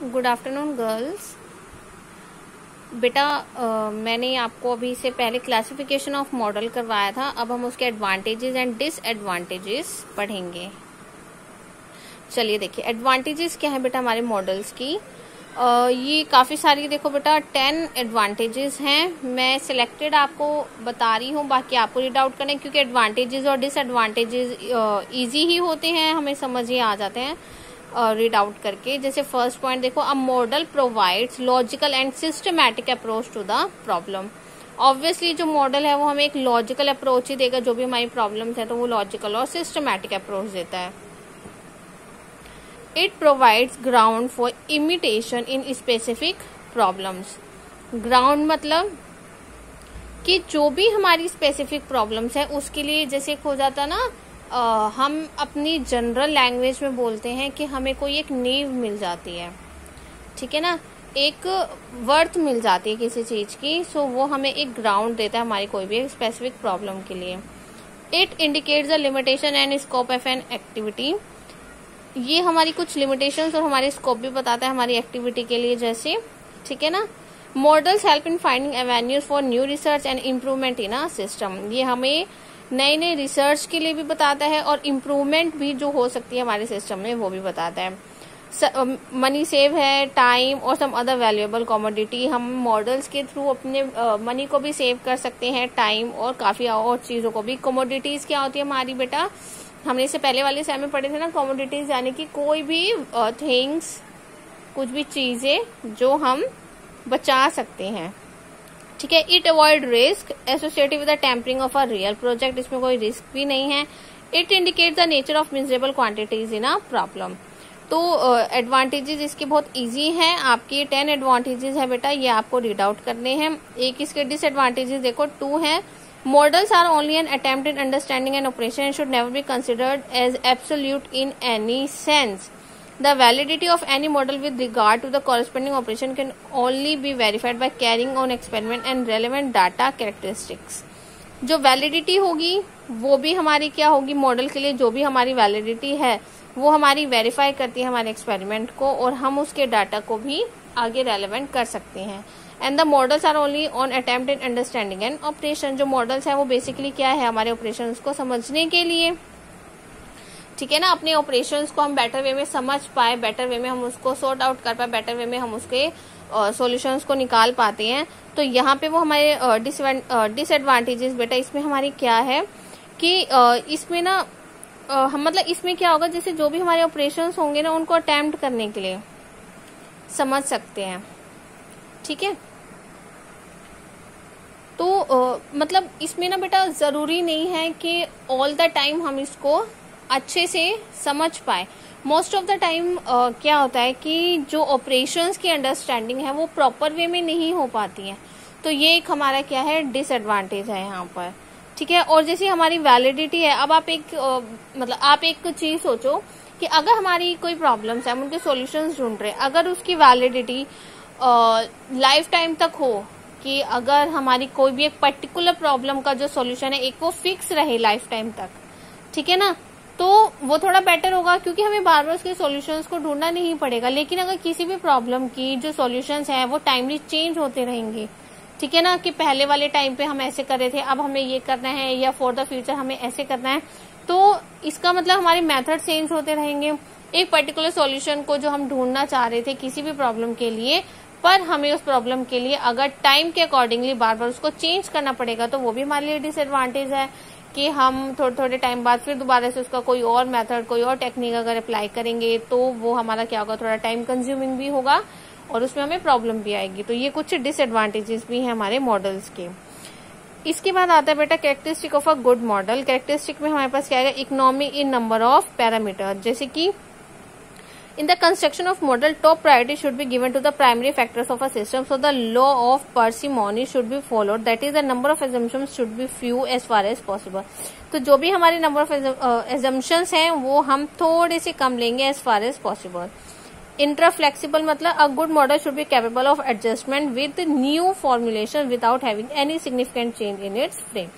Good afternoon girls. बेटा मैंने आपको अभी से पहले क्लासिफिकेशन ऑफ मॉडल करवाया था। अब हम उसके एडवांटेजेस एंड डिसएडवांटेजेस पढ़ेंगे। चलिए देखिए, एडवांटेजेस क्या है बेटा हमारे मॉडल्स की। ये काफ़ी सारी, देखो बेटा 10 एडवांटेजेस हैं। मैं सिलेक्टेड आपको बता रही हूँ, बाकी आपको रीड आउट करना है, क्योंकि एडवांटेजेस और डिसएडवांटेजेस ईजी ही होते हैं, हमें समझ ही आ जाते हैं रीड आउट करके। जैसे फर्स्ट पॉइंट देखो, a model provides logical and systematic approach to the problem. Obviously जो मॉडल है वो हमें एक लॉजिकल अप्रोच ही देगा, जो भी हमारी प्रॉब्लम्स है तो वो लॉजिकल और सिस्टमैटिक अप्रोच देता है। It provides ground for imitation in specific problems. Ground मतलब कि जो भी हमारी स्पेसिफिक प्रॉब्लम्स है उसके लिए, जैसे एक हो जाता ना, हम अपनी जनरल लैंग्वेज में बोलते हैं कि हमें कोई एक नींव मिल जाती है, ठीक है ना, एक वर्थ मिल जाती है किसी चीज की। सो वो हमें एक ग्राउंड देता है हमारी कोई भी स्पेसिफिक प्रॉब्लम के लिए। It indicates the limitation and scope of an activity. ये हमारी कुछ लिमिटेशंस और हमारे स्कोप भी बताता है हमारी एक्टिविटी के लिए, जैसे, ठीक है ना। Models help in finding avenues for new research and improvement in a system. ये हमें नए नए रिसर्च के लिए भी बताता है और इम्प्रूवमेंट भी जो हो सकती है हमारे सिस्टम में वो भी बताता है। मनी सेव है, टाइम और सम अदर वैल्यूएबल कमोडिटी। हम मॉडल्स के थ्रू अपने मनी को भी सेव कर सकते हैं, टाइम और काफी और चीजों को भी। कमोडिटीज क्या होती है हमारी बेटा, हमने इससे पहले वाले सेम में पढ़े थे ना। कमोडिटीज यानी कि कोई भी थिंग्स, कुछ भी चीजें जो हम बचा सकते हैं, ठीक है। It avoid risk associated with the tempering of a real project. इसमें कोई रिस्क भी नहीं है। It indicate the nature of measurable quantities in a problem. तो एडवांटेजेस इसके बहुत इजी हैं। आपके 10 एडवांटेजेस है बेटा, ये आपको रीड आउट करने हैं। एक इसके डिसएडवांटेजेस देखो 2 हैं। Models are only an attempt in understanding and operation and should never be considered as absolute in any sense. The validity of any model with regard to the corresponding operation can only be verified by carrying on experiment and relevant data characteristics. जो validity होगी वो भी हमारी क्या होगी, model के लिए जो भी हमारी वैलिडिटी है वो हमारी वेरीफाई करती है हमारे एक्सपेरिमेंट को, और हम उसके डाटा को भी आगे रेलेवेंट कर सकते हैं। And the models are only on attempt in understanding and operation. जो मॉडल्स है वो बेसिकली क्या है, हमारे ऑपरेशन को समझने के लिए, ठीक है ना। अपने ऑपरेशंस को हम बेटर वे में समझ पाए, बेटर वे में हम उसको सॉर्ट आउट कर पाए, बेटर वे में हम उसके सॉल्यूशंस को निकाल पाते हैं। तो यहाँ पे वो हमारे डिसएडवांटेजेस बेटा इसमें हमारी क्या है कि इसमें ना हम मतलब इसमें क्या होगा, जैसे जो भी हमारे ऑपरेशंस होंगे ना उनको अटेम्प्ट करने के लिए समझ सकते हैं, ठीक है। तो मतलब इसमें ना बेटा जरूरी नहीं है कि ऑल द टाइम हम इसको अच्छे से समझ पाए। मोस्ट ऑफ द टाइम क्या होता है कि जो ऑपरेशंस की अंडरस्टैंडिंग है वो प्रॉपर वे में नहीं हो पाती है। तो ये एक हमारा क्या है, डिसएडवांटेज है यहाँ पर, ठीक है। और जैसे हमारी वैलिडिटी है, अब आप एक मतलब आप एक चीज सोचो कि अगर हमारी कोई प्रॉब्लम्स है, हम उनके सॉल्यूशंस ढूंढ रहे हैं, अगर उसकी वैलिडिटी लाइफ टाइम तक हो, कि अगर हमारी कोई भी एक पर्टिकुलर प्रॉब्लम का जो सॉल्यूशन है एक वो फिक्स रहे लाइफ टाइम तक, ठीक है ना, तो वो थोड़ा बेटर होगा, क्योंकि हमें बार बार उसके सॉल्यूशंस को ढूंढना नहीं पड़ेगा। लेकिन अगर किसी भी प्रॉब्लम की जो सॉल्यूशंस है वो टाइमली चेंज होते रहेंगे, ठीक है ना, कि पहले वाले टाइम पे हम ऐसे कर रहे थे, अब हमें ये करना है, या फॉर द फ्यूचर हमें ऐसे करना है, तो इसका मतलब हमारे मेथड चेंज होते रहेंगे। एक पर्टिकुलर सॉल्यूशन को जो हम ढूंढना चाह रहे थे किसी भी प्रॉब्लम के लिए, पर हमें उस प्रॉब्लम के लिए अगर टाइम के अकॉर्डिंगली बार बार उसको चेंज करना पड़ेगा, तो वो भी हमारे लिए डिसएडवांटेज है कि हम थोड़े थोड़े टाइम बाद फिर दोबारा से उसका कोई और मेथड, कोई और टेक्निक अगर अप्लाई करेंगे तो वो हमारा क्या होगा, थोड़ा टाइम कंज्यूमिंग भी होगा और उसमें हमें प्रॉब्लम भी आएगी। तो ये कुछ डिसएडवांटेजेस भी हैं हमारे मॉडल्स के। इसके बाद आता है बेटा characteristic of a good model. Characteristic में हमारे पास क्या है, economy in number of parameter. जैसे कि in the construction of model, top priority should be given to the primary factors of a system, so the law of parsimony should be followed, that is the number of assumptions should be few as far as possible. तो जो भी हमारे number of assumptions हैं वो हम थोड़े से कम लेंगे as far as possible. Intra flexible मतलब a good model should be capable of adjustment with new formulation without having any significant change in its frame.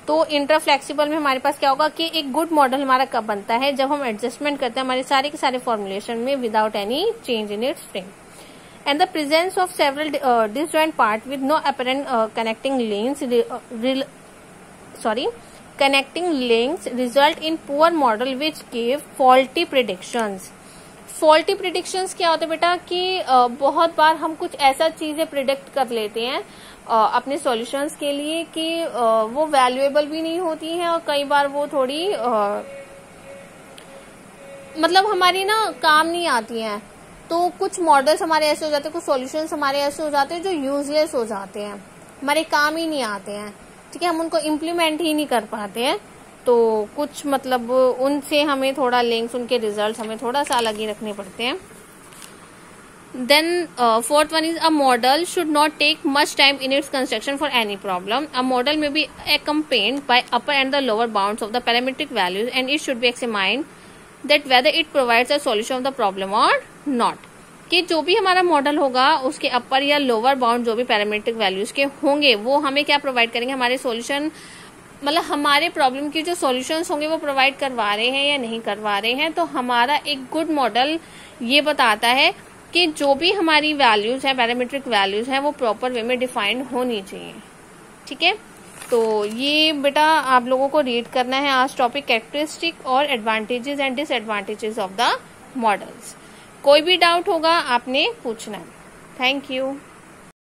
तो इंटर फ्लेक्सिबल में हमारे पास क्या होगा कि एक गुड मॉडल हमारा कब बनता है, जब हम एडजस्टमेंट करते हैं हमारे सारे के सारे फॉर्मुलेशन में without any change in its frame. and the presence of several disjoint parts with no apparent connecting links result in poor model which give faulty predictions. Faulty predictions क्या होते हैं बेटा कि बहुत बार हम कुछ ऐसा चीजें प्रिडिक्ट कर लेते हैं अपने सॉल्यूशंस के लिए कि वो वैल्यूएबल भी नहीं होती हैं और कई बार वो थोड़ी मतलब हमारी ना काम नहीं आती हैं। तो कुछ मॉडल्स हमारे ऐसे हो जाते हैं, कुछ सॉल्यूशंस हमारे ऐसे हो जाते हैं जो यूजलेस हो जाते हैं, हमारे काम ही नहीं आते हैं, ठीक है, हम उनको इम्प्लीमेंट ही नहीं कर पाते हैं। तो कुछ मतलब उनसे हमें थोड़ा लिंक्स, उनके रिजल्ट्स हमें थोड़ा सा अलग ही रखने पड़ते हैं। Then fourth one is a model should not take much time in its construction for any problem. A model may be accompanied by upper and the lower bounds of the parametric values and it should be examined that whether it provides a solution of the problem or not. कि जो भी हमारा model होगा उसके अपर या lower bound जो भी parametric values के होंगे वो हमें क्या प्रोवाइड करेंगे, हमारे सॉल्यूशन मतलब हमारे प्रॉब्लम की जो सॉल्यूशंस होंगे वो प्रोवाइड करवा रहे हैं या नहीं करवा रहे हैं। तो हमारा एक गुड मॉडल ये बताता है कि जो भी हमारी वैल्यूज है, पैरामीट्रिक वैल्यूज है, वो प्रॉपर वे में डिफाइंड होनी चाहिए, ठीक है। तो ये बेटा आप लोगों को रीड करना है आज टॉपिक कैरेक्टरिस्टिक और advantages and disadvantages of the models. कोई भी डाउट होगा आपने पूछना है। Thank you.